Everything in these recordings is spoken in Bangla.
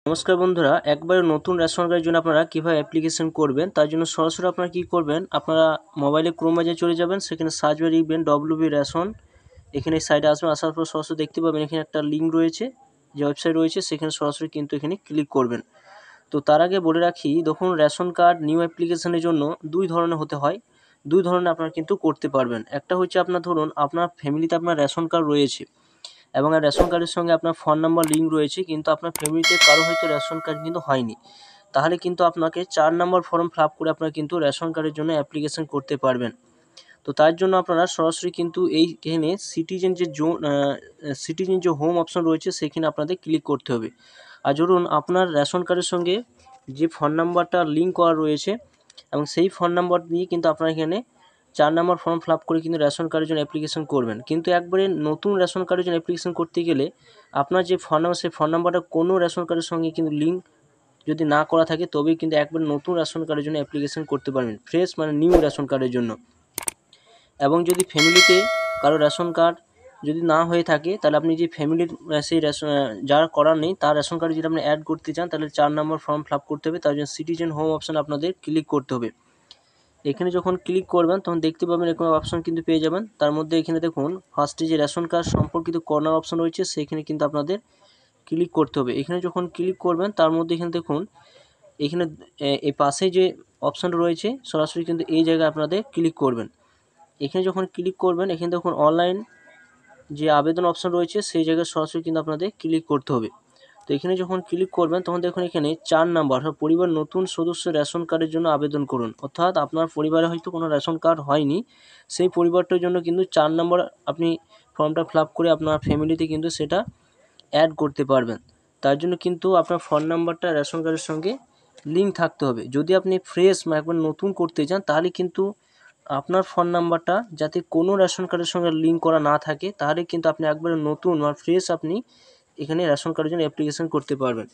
নমস্কার বন্ধুরা, একবারে নতুন রেশন কার্ডের জন্য আপনারা কীভাবে অ্যাপ্লিকেশন করবেন তার জন্য সরাসরি আপনারা কী করবেন, আপনারা মোবাইলে ক্রোম ব্রাউজারে চলে যাবেন, সেখানে সার্চ বারে লিখবেন WB রেশন। এখানে সাইডে আসবেন, আসার পর সরাসরি দেখতে পাবেন এখানে একটা লিঙ্ক রয়েছে, যে ওয়েবসাইট রয়েছে সেখানে সরাসরি কিন্তু এখানে ক্লিক করবেন। তো তার আগে বলে রাখি, দেখুন রেশন কার্ড নিউ অ্যাপ্লিকেশনের জন্য দুই ধরনের হতে হয়, দুই ধরনের আপনারা কিন্তু করতে পারবেন। একটা হচ্ছে আপনার ধরুন আপনার ফ্যামিলিতে আপনার রেশন কার্ড রয়েছে এবং রেশন কার্ডের সঙ্গে আপনার ফোন নাম্বার লিঙ্ক রয়েছে, কিন্তু আপনার ফ্যামিলিতে কারো হয়তো রেশন কার্ড কিন্তু হয়নি, তাহলে কিন্তু আপনাকে 4 নম্বর ফর্ম ফিল আপ করে আপনারা কিন্তু রেশন কার্ডের জন্য অ্যাপ্লিকেশন করতে পারবেন। তো তার জন্য আপনারা সরাসরি কিন্তু এইখানে সিটিজেন যে হোম অপশন রয়েছে সেখানে আপনাদের ক্লিক করতে হবে। আর ধরুন আপনার রেশন কার্ডের সঙ্গে যে ফোন নাম্বারটা লিঙ্ক করা রয়েছে এবং সেই ফোন নাম্বার দিয়ে কিন্তু আপনারা এখানে 4 নম্বর ফর্ম ফিল আপ করে কিন্তু রেশন কার্ডের জন্য অ্যাপ্লিকেশন করবেন। কিন্তু একবারে নতুন রেশন কার্ডের জন্য অ্যাপ্লিকেশন করতে গেলে আপনার যে ফোন নাম্বার, সেই ফোন নাম্বারটা কোনো রেশন কার্ডের সঙ্গে কিন্তু লিঙ্ক যদি না করা থাকে, তবেই কিন্তু একবার নতুন রেশন কার্ডের জন্য অ্যাপ্লিকেশন করতে পারবেন, ফ্রেশ মানে নিউ রেশন কার্ডের জন্য। এবং যদি ফ্যামিলিতে কারো রেশন কার্ড যদি না হয়ে থাকে, তাহলে আপনি যে ফ্যামিলির সেই যার করার নেই তার রেশন কার্ড যদি আপনি অ্যাড করতে চান, তাহলে 4 নম্বর ফর্ম ফিল আপ করতে হবে। তার জন্য সিটিজেন হোম অপশান আপনাদের ক্লিক করতে হবে। এখানে যখন ক্লিক করবেন তখন দেখতে পাবেন এরকম অপশন কিন্তু পেয়ে যাবেন। তার মধ্যে এখানে দেখুন ফার্স্টে যে রেশন কার্ড সম্পর্কিত কর্নার অপশন রয়েছে সেখানে কিন্তু আপনাদের ক্লিক করতে হবে। এখানে যখন ক্লিক করবেন তার মধ্যে এখানে দেখুন এখানে এই পাশে যে অপশানটা রয়েছে সরাসরি কিন্তু এই জায়গায় আপনাদের ক্লিক করবেন। এখানে যখন ক্লিক করবেন এখানে দেখুন অনলাইন যে আবেদন অপশান রয়েছে সেই জায়গায় সরাসরি কিন্তু আপনাদের ক্লিক করতে হবে। তো এখানে যখন ক্লিক করবেন তখন দেখুন এখানে 4 নাম্বার পরিবার নতুন সদস্য রেশন কার্ডের জন্য আবেদন করুন, অর্থাৎ আপনার পরিবারে হয়তো কোনো রেশন কার্ড হয়নি, সেই পরিবারটার জন্য কিন্তু 4 নম্বর আপনি ফর্মটা ফিল আপ করে আপনার ফ্যামিলিতে কিন্তু সেটা অ্যাড করতে পারবেন। তার জন্য কিন্তু আপনার ফোন নাম্বারটা রেশন কার্ডের সঙ্গে লিঙ্ক থাকতে হবে। যদি আপনি ফ্রেশ একবার নতুন করতে চান তাহলে কিন্তু আপনার ফোন নাম্বারটা যাতে কোনো রেশন কার্ডের সঙ্গে লিঙ্ক করা না থাকে, তাহলে কিন্তু আপনি একবারে নতুন বা ফ্রেশ আপনি এখানে রেশন কার্ডের জন্য অ্যাপ্লিকেশন করতে পারবেন।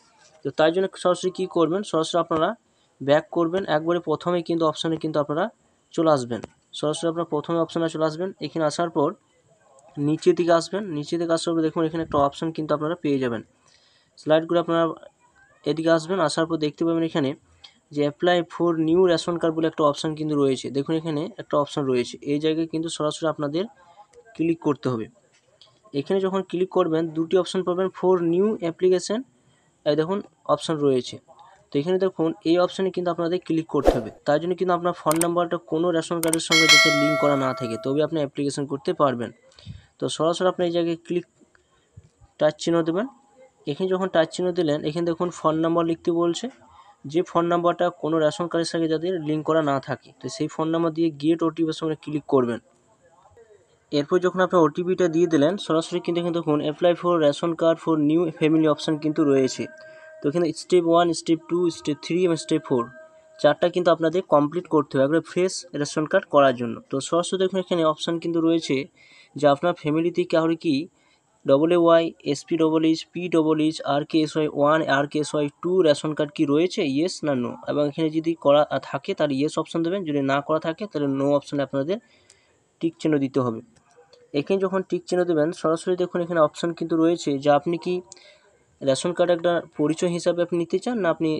তো তার জন্য সরাসরি কী করবেন, সরাসরি আপনারা ব্যাক করবেন, একবারে প্রথমে কিন্তু অপশানে কিন্তু আপনারা চলে আসবেন। সরাসরি আপনারা প্রথমে অপশানে চলে আসবেন। এখানে আসার পর নিচের দিকে আসবেন, নিচের দিকে আসার পর দেখুন এখানে একটা অপশান কিন্তু আপনারা পেয়ে যাবেন। স্লাইড করে আপনারা এদিকে আসবেন, আসার পর দেখতে পাবেন এখানে যে apply for new ration card বলে একটা অপশান কিন্তু রয়েছে। দেখুন এখানে একটা অপশান রয়েছে, এই জায়গায় কিন্তু সরাসরি আপনাদের ক্লিক করতে হবে। এখানে যখন ক্লিক করবেন দুটি অপশান পাবেন, ফর নিউ অ্যাপ্লিকেশান, এই দেখুন অপশান রয়েছে। তো এখানে দেখুন এই অপশানে কিন্তু আপনাদের ক্লিক করতে হবে। তার জন্য কিন্তু আপনার ফোন নাম্বারটা কোনো রেশন কার্ডের সঙ্গে যাতে লিঙ্ক করা না থাকে, তবে আপনি অ্যাপ্লিকেশন করতে পারবেন। তো সরাসরি আপনি এই জায়গায় ক্লিক টাচ চিহ্ন দেবেন। এখানে যখন টাচ চিহ্ন দিলেন এখানে দেখুন ফোন নাম্বার লিখতে বলছে, যে ফোন নাম্বারটা কোনো রেশন কার্ডের সঙ্গে যাদের লিঙ্ক করা না থাকে, তো সেই ফোন নাম্বার দিয়ে গেট ওটিপির সঙ্গে ক্লিক করবেন। এরপর যখন আপনার ওটিপিটা দিয়ে দিলেন সরাসরি কিন্তু এখানে দেখুন apply for ration card for new family option কিন্তু রয়েছে। তো এখানে স্টেপ 1, স্টেপ 2, স্টেপ 3 এবং স্টেপ 4 চারটা কিন্তু আপনাদের কমপ্লিট করতে হবে একবারে ফ্রেশ রেশন কার্ড করার জন্য। তো সরাসরি দেখুন এখানে অপশান কিন্তু রয়েছে যে আপনার ফ্যামিলিতে কারোর কি AAY, SP, PH, RKSY1, RKSY2 ration card কি রয়েছে, ইয়েস না নো, এবং এখানে যদি করা থাকে তাহলে ইয়েস অপশান দেবেন, যদি না করা থাকে তাহলে নো অপশানে আপনাদের টিক চিহ্ন দিতে হবে। এখানে যখন টিক চিহ্ন দেবেন সরাসরি দেখুন এখানে অপশান কিন্তু রয়েছে যে আপনি কি রেশন কার্ড একটা পরিচয় হিসাবে আপনি নিতে চান, না আপনি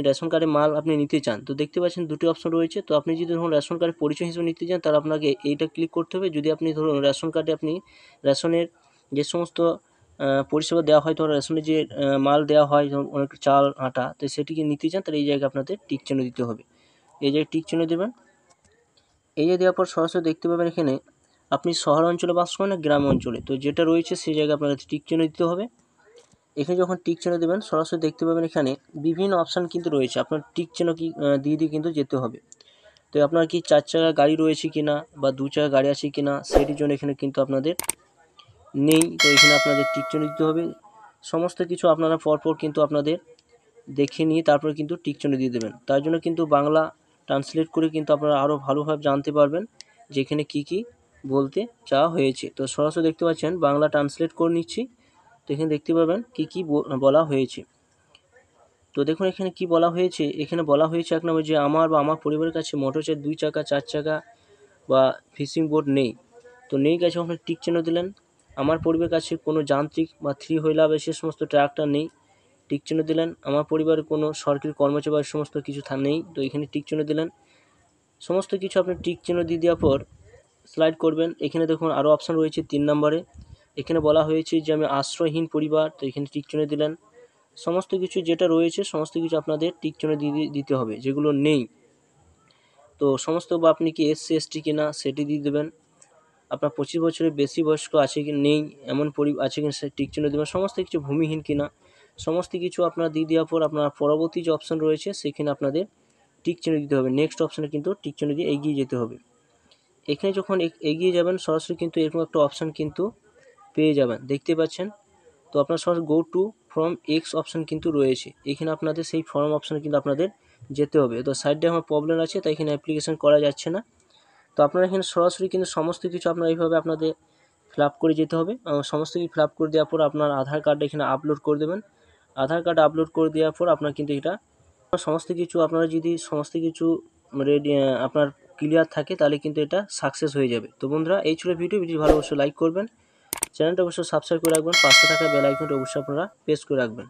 রেশন কার্ডের মাল আপনি নিতে চান। তো দেখতে পাচ্ছেন দুটি অপশন রয়েছে। তো আপনি যদি ধরুন রেশন কার্ডের পরিচয় হিসেবে নিতে চান তাহলে আপনাকে এইটা ক্লিক করতে হবে। যদি আপনি ধরুন রেশন কার্ডে আপনি রেশনের যে সমস্ত পরিষেবা দেওয়া হয়, ধরুন রেশনের যে মাল দেওয়া হয়, যেমন অনেক চাল আটা, তো সেটিকে নিতে চান তাহলে এই জায়গায় আপনাদের টিক চিহ্ন দিতে হবে। এই জায়গায় টিক চিহ্ন দেবেন। এই যে দেওয়ার পর সরাসরি দেখতে পাবেন এখানে আপনি শহর অঞ্চলে বাস করেন না গ্রাম অঞ্চলে, তো যেটা রয়েছে সেই জায়গায় আপনাদের টিক চিহ্ন দিতে হবে। এখানে যখন টিক চিহ্ন দেবেন সরাসরি দেখতে পাবেন এখানে বিভিন্ন অপশান কিন্তু রয়েছে, আপনার টিক চিহ্ন কি দিয়ে কিন্তু যেতে হবে। তো আপনার কি 4 চাকা গাড়ি রয়েছে কিনা বা 2 চাকা গাড়ি আছে কিনা সেটির জন্য এখানে কিন্তু আপনাদের নেই, তো এখানে আপনাদের টিক চিহ্ন দিতে হবে। সমস্ত কিছু আপনারা পরপর কিন্তু আপনাদের দেখে নিয়ে তারপরে কিন্তু টিক চিহ্ন দিয়ে দেবেন। তার জন্য কিন্তু বাংলা ট্রান্সলেট করে কিন্তু আপনারা আরও ভালোভাবে জানতে পারবেন যে এখানে কী কী বলতে চাওয়া হয়েছে। তো সরাসরি দেখতে পাচ্ছেন বাংলা ট্রান্সলেট করে নিচ্ছি। তো এখানে দেখতে পাবেন কী কী বলা হয়েছে। তো দেখুন এখানে কি বলা হয়েছে, এখানে বলা হয়েছে 1 নম্বর যে আমার বা আমার পরিবারের কাছে মোটরসাইকেল 2 চাকা 4 চাকা বা ফিশিং বোট নেই। তো নেই কাছে ওখানে টিক চিহ্ন দিলেন। আমার পরিবারের কাছে কোনো যান্ত্রিক বা 3 হুইলার বা সে সমস্ত ট্রাক্টর নেই, টিক চিহ্ন দিলেন। আমার পরিবারে কোনো সরকারি কর্মচারী বা সমস্ত কিছু নেই, তো এখানে টিক চিহ্ন দিলেন। সমস্ত কিছু আপনি টিক চিহ্ন দিয়ে দেওয়ার পর স্লাইড করবেন। এখানে দেখুন আরও অপশান রয়েছে 3 নম্বরে। এখানে বলা হয়েছে যে আমি আশ্রয়হীন পরিবার, তো এখানে টিক চিহ্ন দিলেন। সমস্ত কিছু যেটা রয়েছে সমস্ত কিছু আপনাদের টিক চিহ্ন দিতে হবে। যেগুলো নেই, তো সমস্ত বা আপনি কি SC ST কিনা সেটি দিয়ে দেবেন। আপনার 25 বছরের বেশি বয়স্ক আছে কি নেই এমন আছে কিনা সে টিক চিহ্ন দেবেন। সমস্ত কিছু ভূমিহীন কিনা সমস্ত কিছু আপনারা দিয়ে দেওয়ার পর আপনার পরবর্তী যে অপশান রয়েছে সেখানে আপনাদের টিক চিহ্ন দিতে হবে। নেক্সট অপশানে কিন্তু টিক চিহ্ন দিয়ে এগিয়ে যেতে হবে। এখানে যখন এগিয়ে যাবেন সরাসরি কিন্তু এরকম একটা অপশান কিন্তু পেয়ে যাবেন, দেখতে পাচ্ছেন। তো আপনার সরাসরি go to form x option কিন্তু রয়েছে, এখানে আপনাদের সেই ফর্ম অপশানে কিন্তু আপনাদের যেতে হবে। তো সাইডে আমার প্রবলেম আছে তাই এখানে অ্যাপ্লিকেশন করা যাচ্ছে না। তো আপনারা এখানে সরাসরি কিন্তু সমস্ত কিছু আপনারা এইভাবে আপনাদের ফিল আপ করে যেতে হবে। সমস্ত কিছু ফিল আপ করে দেওয়ার পর আপনার আধার কার্ডটা এখানে আপলোড করে দেবেন। আধার কার্ড আপলোড করে দেওয়ার পর আপনার কিন্তু এটা সমস্ত কিছু আপনারা যদি সমস্ত কিছু রেডি আপনার ক্লিয়ার থাকে তাহলে কিন্তু এটা সাকসেস হয়ে যাবে। তো বন্ধুরা এই ছিল ভিডিও ভালো অবশ্যই লাইক করবেন, চ্যানেলটা অবশ্যই সাবস্ক্রাইব করে রাখবেন, পাশে থাকা বেল আইকনটা অবশ্যই আপনারা প্রেস করে রাখবেন।